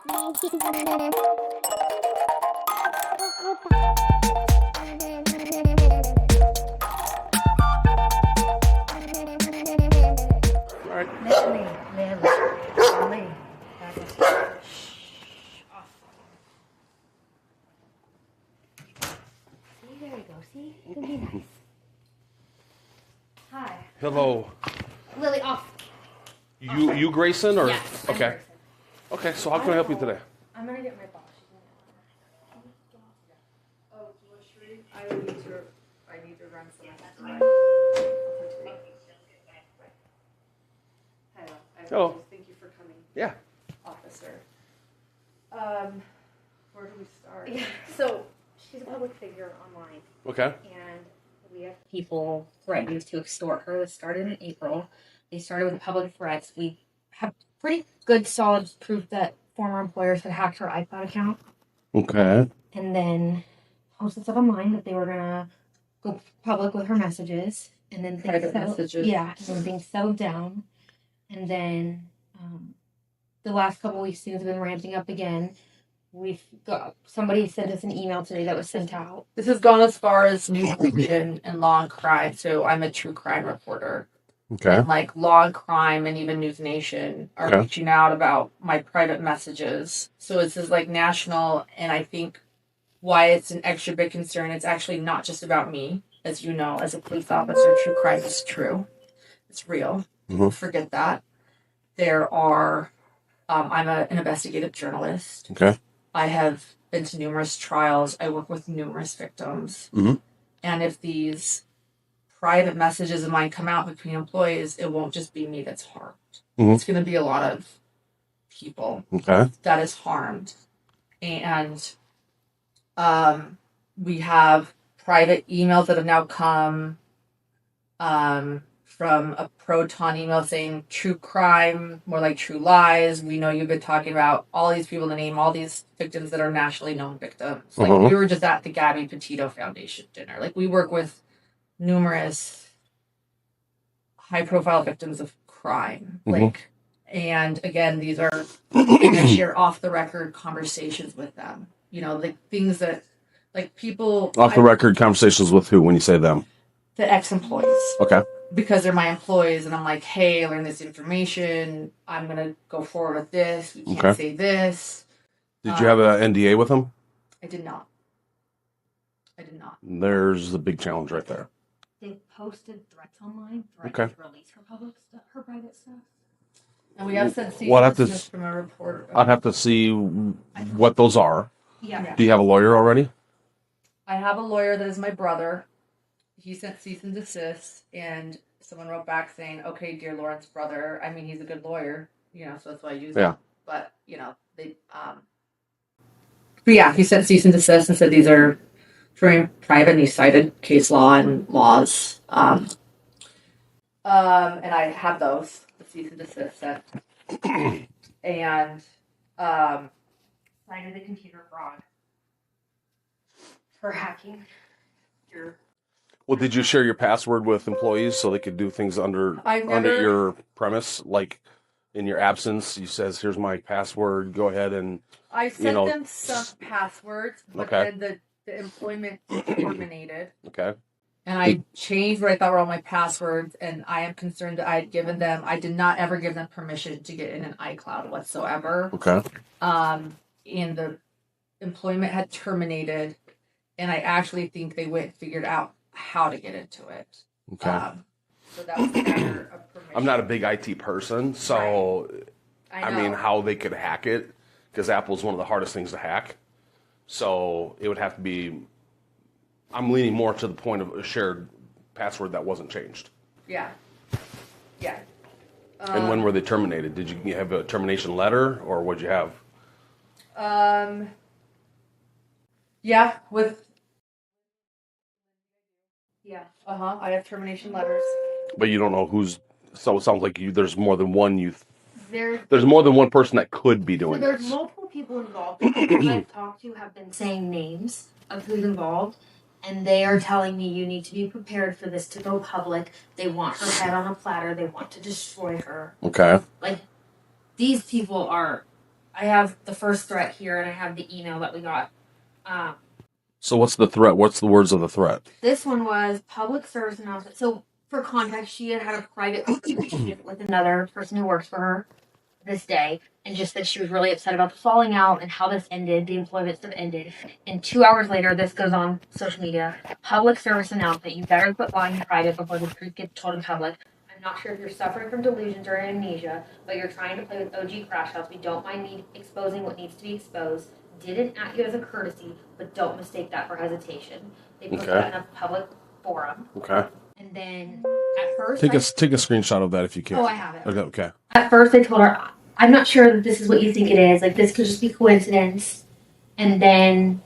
There you go, see? It'll be nice. Hi. Hello. Lily, off. You Grayson, or? Yes. Okay. Grayson. Okay, so how can I help you today? I'm gonna get my boss. Oh, Sri, I need to run some. Hello. Thank you for coming, Yeah. officer. Where do we start? Yeah. So she's a public figure online, Okay. and we have people threatening to extort her. This started in April. They started with public threats. We have pretty good, solid proof that former employers had hacked her iCloud account. Okay. And then posted stuff online that they were gonna go public with her messages, and then Private messages. Yeah, and then things settled down, and then the last couple weeks things have been ramping up again. We've got somebody sent us an email today that was sent out. This has gone as far as News Nation and Law and Crime. So I'm a true crime reporter. Okay. And like Law and Crime and even News Nation are reaching out about my private messages. So it's just like national, and I think why it's an extra big concern. It's actually not just about me, as you know, as a police officer. True crime is true. It's real. People forget that. There are. I'm an investigative journalist. Okay. I have been to numerous trials. I work with numerous victims. Mm-hmm. And if these private messages of mine come out between employees, it won't just be me that's harmed. Mm-hmm. It's going to be a lot of people that is harmed. And we have private emails that have now come from a Proton email saying true crime, more like true lies. We know you've been talking about all these people to name all these victims that are nationally known victims. Like we were just at the Gabby Petito Foundation dinner. Like we work with numerous high profile victims of crime. Like, and again, these are going to share off the record conversations with them. You know, like things that like people Off the record conversations with who when you say them? The ex-employees. Okay. Because they're my employees, and I'm like, hey, I learned this information. I'm going to go forward with this. We can't say this. Did you have an NDA with them? I did not. There's the big challenge right there. They posted threats online, threatening to release her public stuff, her private stuff. And we have said seriousness from a reporter. I'd have to see what those are. Yeah. Do you have a lawyer already? I have a lawyer that is my brother. He sent cease and desist, and someone wrote back saying, okay, dear Lauren's brother. I mean, he's a good lawyer, you know, so that's why I use him. But, you know, they, but yeah, he sent cease and desist and said these are very private, and he cited case law and laws. And I have those, the cease and desist sent. And, Cited the computer fraud for hacking your. Well, did you share your password with employees so they could do things under your premise? Like in your absence, you says, here's my password, go ahead and... I sent them some passwords, but then the employment terminated. Okay. And I changed what I thought were all my passwords, and I am concerned that I had given them... I did not ever give them permission to get in an iCloud whatsoever. Okay. And the employment had terminated, and I actually think they went and figured out how to get into it. Okay. So that was a matter of permission. I'm not a big IT person, so I mean, how they could hack it, because Apple's one of the hardest things to hack. So it would have to be, I'm leaning more to the point of a shared password that wasn't changed. Yeah. Yeah. And when were they terminated? Did you have a termination letter, or what'd you have? Yeah, with... Yeah. I have termination letters. But you don't know who's... So it sounds like there's more than one There's more than one person that could be doing there's this. multiple people involved. The people I've talked to have been saying names of who's involved, and they are telling me you need to be prepared for this to go public. They want her head on a platter. They want to destroy her. Okay. Like, these people are... I have the first threat here, and I have the email that we got. So what's the threat? What's the words of the threat? This one was public service announcement. So for context, she had a private conversation with another person who works for her this day, and just that she was really upset about the falling out and how this ended, the employment stuff ended. And 2 hours later, this goes on social media. Public service announcement. You better quit lying in private before the truth gets told in public. I'm not sure if you're suffering from delusions or amnesia, but you're trying to play with OG Crash House. We don't mind me exposing what needs to be exposed. Didn't act you as a courtesy, but don't mistake that for hesitation. They put that in a public forum. Okay. And then at first, take a screenshot of that if you can. Oh, I have it. Okay. At first, I told her, I'm not sure that this is what you think it is. Like, this could just be coincidence. And then...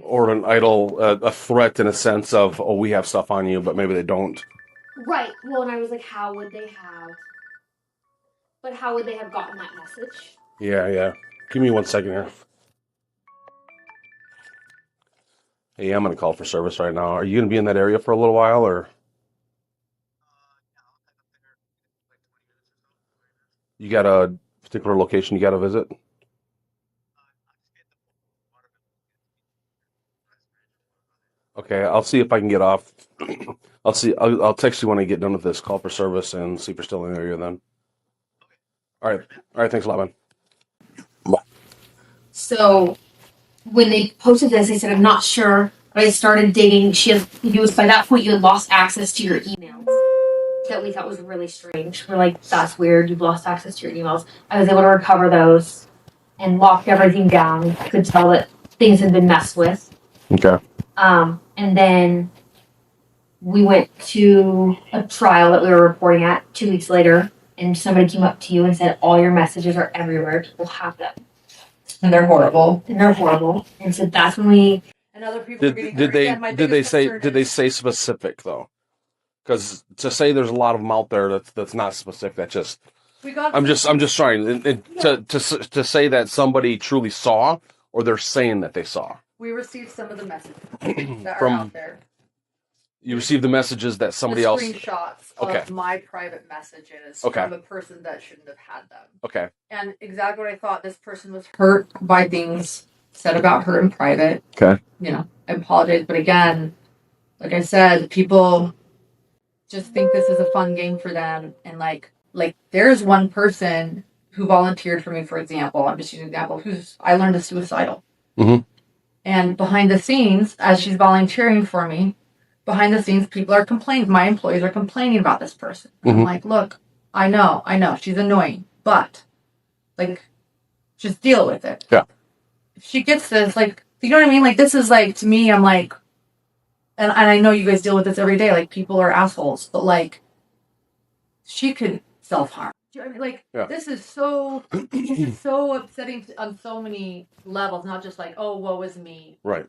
Or an idle, a threat in a sense of, oh, we have stuff on you, but maybe they don't. Right. Well, and I was like, how would they have... But how would they have gotten that message? Yeah. Give me 1 second here. Hey, I'm going to call for service right now. Are you going to be in that area for a little while, or? You got a particular location you got to visit? Okay, I'll see if I can get off. I'll text you when I get done with this. Call for service and see if you're still in the area then. All right. Thanks a lot, man. Bye. So when they posted this, they said, I'm not sure. But I started digging. By that point, you had lost access to your emails. That we thought was really strange. We're like, that's weird. You've lost access to your emails. I was able to recover those and locked everything down. Could tell that things had been messed with. Okay. And then we went to a trial that we were reporting at 2 weeks later, and somebody came up to you and said, all your messages are everywhere. People have them. And they're horrible. And so that's when we... And other people are getting hurt. Did they say specific, though? Because to say there's a lot of them out there that's not specific, that's just... I'm just trying to say that somebody truly saw, or they're saying that they saw. We received some of the messages that are out there. You received the messages that somebody else... Screenshots of my private messages from a person that shouldn't have had them. Okay. And exactly what I thought. This person was hurt by things said about her in private. Okay. I apologize. But again, like I said, people just think this is a fun game for them. And like there's one person who volunteered for me, for example. I'm just using an example. I learned is suicidal. Mm-hmm. And behind the scenes, as she's volunteering for me, behind the scenes, people are complaining. My employees are complaining about this person. Mm-hmm. I'm like, look, I know, she's annoying, but just deal with it. Yeah. If she gets this, you know what I mean? This is to me, I'm like, and I know you guys deal with this every day. People are assholes, but she could self-harm. Do you know what I mean? This is so upsetting on so many levels. Not just oh, woe is me. Right.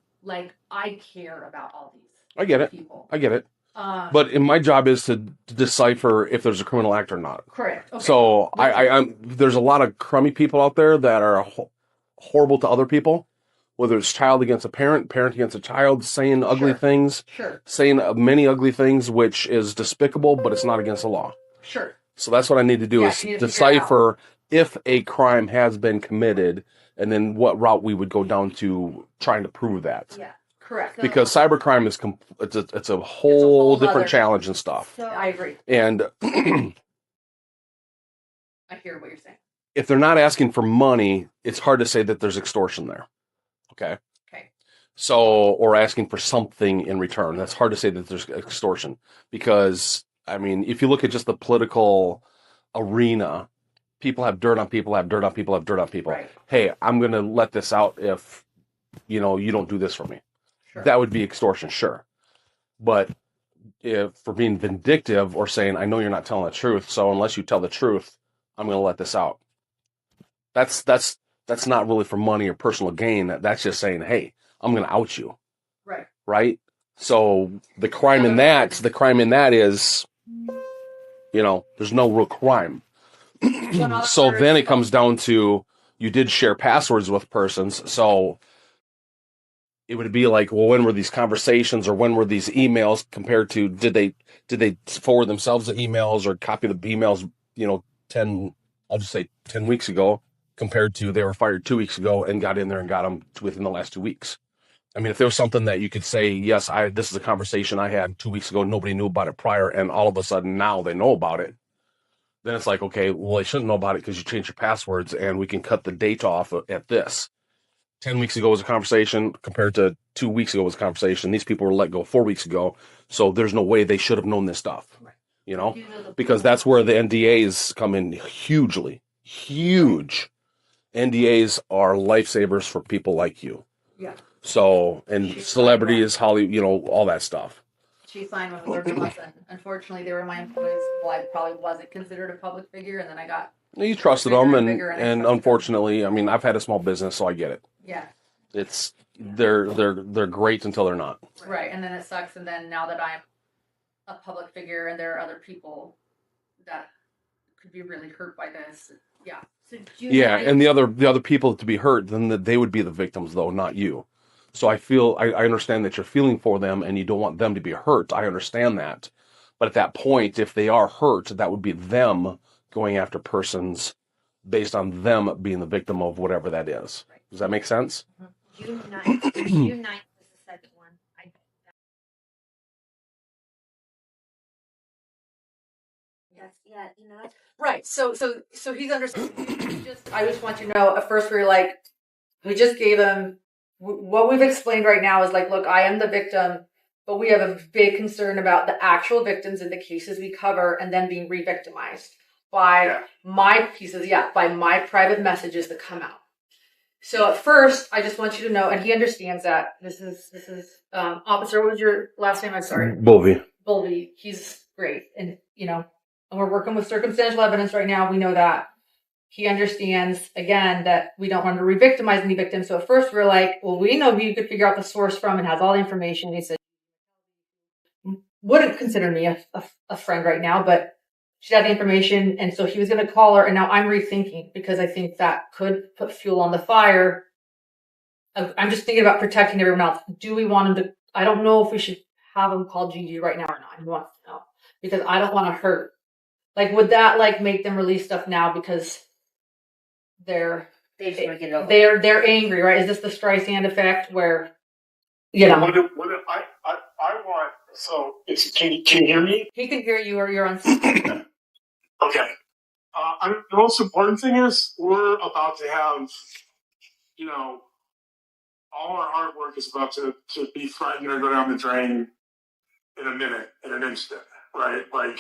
I care about all these. I get it. People. I get it. But my job is to decipher if there's a criminal act or not. Correct. Okay. So I'm there's a lot of crummy people out there that are horrible to other people, whether it's child against a parent against a child, saying ugly things, saying many ugly things, which is despicable, but it's not against the law. Sure. So that's what I need to do is decipher if a crime has been committed, and then what route we would go down to trying to prove that. Yeah. Correct. Because cybercrime is it's a whole different challenge and stuff. So I agree. And I hear what you're saying. If they're not asking for money, it's hard to say that there's extortion there. Okay. So, or asking for something in return. That's hard to say that there's extortion because, if you look at just the political arena, people have dirt on people, have dirt on people, have dirt on people. Right. Hey, I'm going to let this out if, you don't do this for me. Sure. That would be extortion, sure. But if for being vindictive or saying, I know you're not telling the truth, so unless you tell the truth, I'm going to let this out. That's not really for money or personal gain. That's just saying, hey, I'm going to out you. Right. Right? So the crime in that is, there's no real crime. So then it comes down to you did share passwords with persons. So it would be like, well, when were these conversations or when were these emails compared to, did they forward themselves the emails or copy the emails, 10 weeks ago compared to they were fired 2 weeks ago and got in there and got them within the last 2 weeks. I mean, if there was something that you could say, yes, this is a conversation I had 2 weeks ago, nobody knew about it prior, and all of a sudden now they know about it, then it's like, okay, well, they shouldn't know about it because you changed your passwords, and we can cut the date off at this. 10 weeks ago was a conversation compared to 2 weeks ago was a conversation. These people were let go 4 weeks ago, so there's no way they should have known this stuff, you know, because that's where the NDAs come in hugely, huge. NDAs are lifesavers for people like you. Yeah. So, and celebrities, Hollywood, you know, all that stuff. She signed when we worked with us, and unfortunately, they were my employees. Well, I probably wasn't considered a public figure, and then I got. You trusted them, and unfortunately, I mean, I've had a small business, so I get it. Yeah. It's they're great until they're not. Right, and then it sucks, and then now that I'm a public figure, and there are other people that could be really hurt by this. Yeah. So yeah, and the other people to be hurt, then they would be the victims, though, not you. So I understand that you're feeling for them and you don't want them to be hurt. I understand that. But at that point, if they are hurt, that would be them going after persons based on them being the victim of whatever that is. Does that make sense? June 9th. June 9th was the second one. Yeah, you know. Right. So he's understanding. I just want you to know. At first, we were like, we just gave him what we've explained right now is like, look, I am the victim, but we have a big concern about the actual victims in the cases we cover, and then being re-victimized by my pieces. Yeah, by my private messages that come out. So at first, I just want you to know, and he understands that this is officer. What was your last name? I'm sorry. Bolvie. He's great, and you know. And we're working with circumstantial evidence right now. We know that. He understands, again, that we don't want to re-victimize any victims. So at first we're like, well, we know who you could figure out the source from and has all the information. And he said, wouldn't consider me a friend right now, but she had the information. And so he was going to call her. And now I'm rethinking because I think that could put fuel on the fire. I'm just thinking about protecting everyone else. Do we want him to, I don't know if we should have him call Gigi right now or not. He wants to know because I don't want to hurt. Like, would that like make them release stuff now because they're angry, right? Is this the Streisand effect where, you know? I want, so it's, can you hear me? He can hear you or you're on. Okay. The most important thing is we're about to have, you know, all our hard work is about to be threatened or go down the drain in a minute, in an instant, right? Like,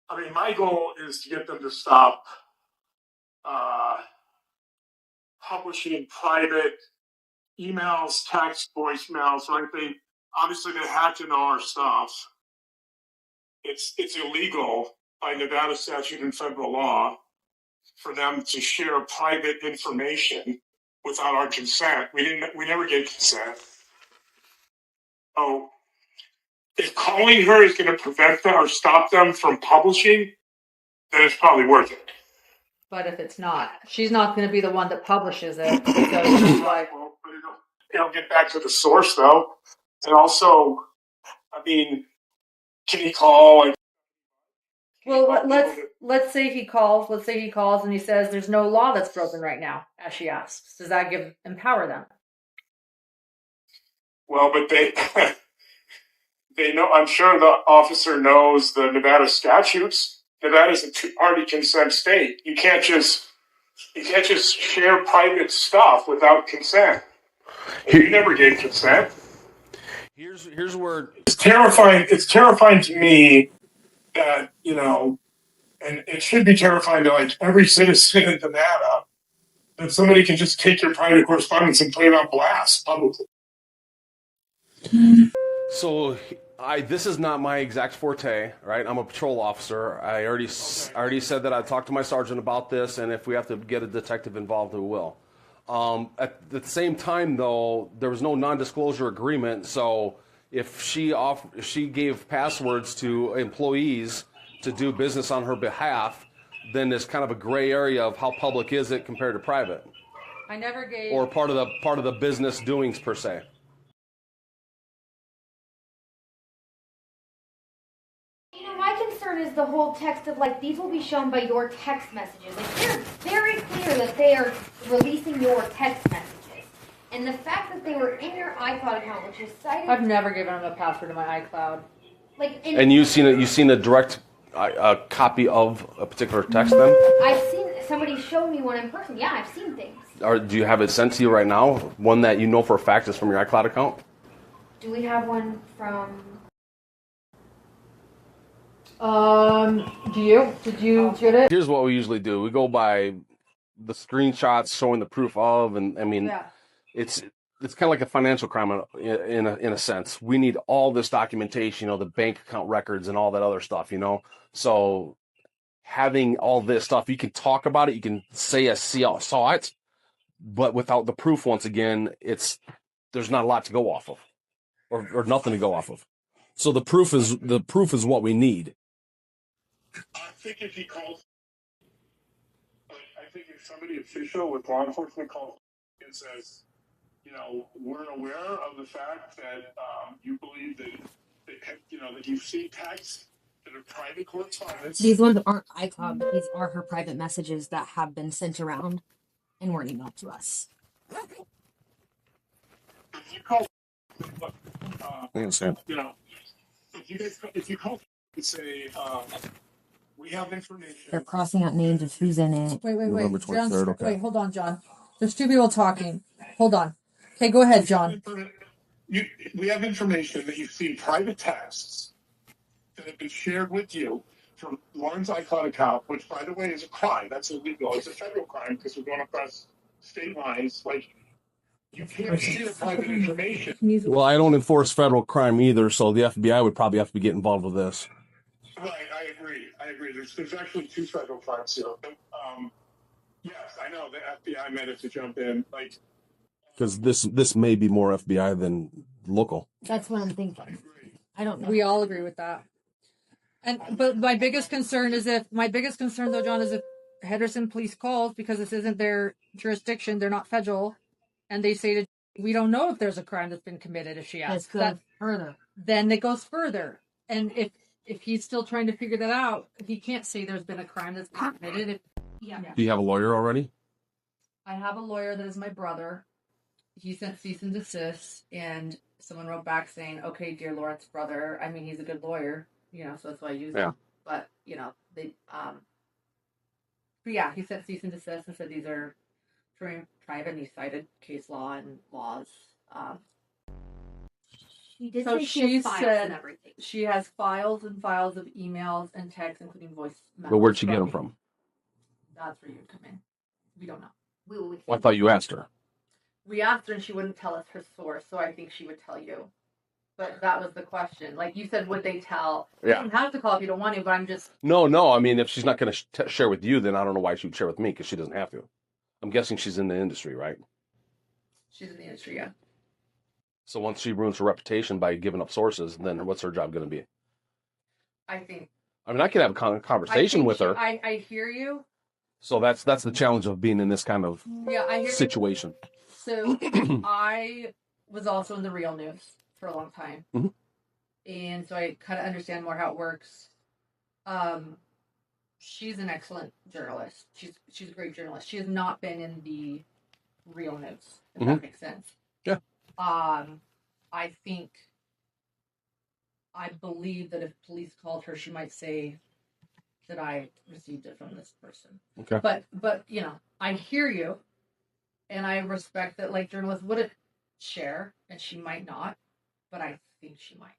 I mean, my goal is to get them to stop publishing private emails, text, voicemails, right? They hacked into our stuff. It's illegal by Nevada statute and federal law for them to share private information without our consent. We never gave consent. Oh. If calling her is going to prevent them or stop them from publishing, then it's probably worth it. But if it's not, she's not going to be the one that publishes it. So well, it'll get back to the source, though. And also, I mean, can he call? Well, let's say he calls. Let's say he calls and he says, "There's no law that's broken right now," as she asks. Does that empower them? Well, but they know, I'm sure the officer knows the Nevada statutes. Nevada's a two-party consent state. You can't just share private stuff without consent. You never gave consent. Here's where it's terrifying. It's terrifying to me that, you know, and it should be terrifying to like every citizen in Nevada that somebody can just take your private correspondence and put it on blast publicly. So this is not my exact forte, right? I'm a patrol officer. I already said that I talked to my sergeant about this, and if we have to get a detective involved, we will. At the same time, though, there was no non-disclosure agreement. So if she gave passwords to employees to do business on her behalf, then there's kind of a gray area of how public is it compared to private. I never gave. Or part of the business doings per se. concern is the whole text of, like, these will be shown by your text messages. Like, they're very clear that they are releasing your text messages. And the fact that they were in your iCloud account, which is cited... I've never given them a password to my iCloud. Like, And you've seen a direct copy of a particular text then? I've seen... Somebody showed me one in person. Yeah, I've seen things. Or do you have it sent to you right now? One that you know for a fact is from your iCloud account? Do we have one from... Did you get it? Here's what we usually do. We go by the screenshots showing the proof of, and I mean, it's kind of like a financial crime in a sense. We need all this documentation, the bank account records and all that other stuff, So having all this stuff, you can talk about it, you can say I saw it, but without the proof, once again, there's not a lot to go off of, or nothing to go off of. So the proof is what we need. I think if he calls, I think if somebody official with law enforcement calls and says, we're aware of the fact that you believe that that you've seen texts that are private correspondence. These ones aren't iCloud, but these are her private messages that have been sent around and were emailed to us. If you call, I understand. if you call and say, we have information. They're crossing out names of who's in it. Wait. November 23rd, okay. Wait, hold on, John. There's two people talking. Hold on. Okay, go ahead, John. We have information that you've seen private texts that have been shared with you from Lauren's iCloud account, which, by the way, is a crime. That's illegal. It's a federal crime because we're going across state lines. Like, you can't share private information. Well, I don't enforce federal crime either, so the FBI would probably have to get involved with this. Right, I agree. There's actually two federal crimes here. But, yes, I know the FBI meant to jump in. Because this may be more FBI than local. That's what I'm thinking. I don't know. We all agree with that. But my biggest concern, though, John, is if Henderson police calls, because this isn't their jurisdiction, they're not federal, and they say we don't know if there's a crime that's been committed. If she asks that further, then it goes further. And if he's still trying to figure that out, he can't say there's been a crime that's been committed. Do you have a lawyer already? I have a lawyer that is my brother. He sent cease and desist, and someone wrote back saying, "Okay, dear Lawrence brother." I mean, he's a good lawyer, so that's why I use him. But they, but yeah, he sent cease and desist and said these are private, and he cited case law and laws. She did So say she files said and everything. she has files and files of emails and texts, including voice memos. But where'd she get them from? That's where you would come in. We don't know. Well, I thought you asked her. We asked her and she wouldn't tell us her source, so I think she would tell you. But that was the question. Like you said, would they tell? Yeah. You don't have to call if you don't want to, but I'm just... No. I mean, if she's not going to share with you, then I don't know why she would share with me, because she doesn't have to. I'm guessing she's in the industry, right? She's in the industry, yeah. So once she ruins her reputation by giving up sources, then what's her job going to be? I think... I mean, I can have a conversation with her. I hear you. So that's the challenge of being in this kind of situation. So I was also in the real news for a long time. Mm-hmm. And so I kind of understand more how it works. She's an excellent journalist. She's a great journalist. She has not been in the real news, if that makes sense. Yeah. I believe that if police called her, she might say that I received it from this person. Okay. But I hear you. And I respect that, like, journalists wouldn't share, and she might not, but I think she might.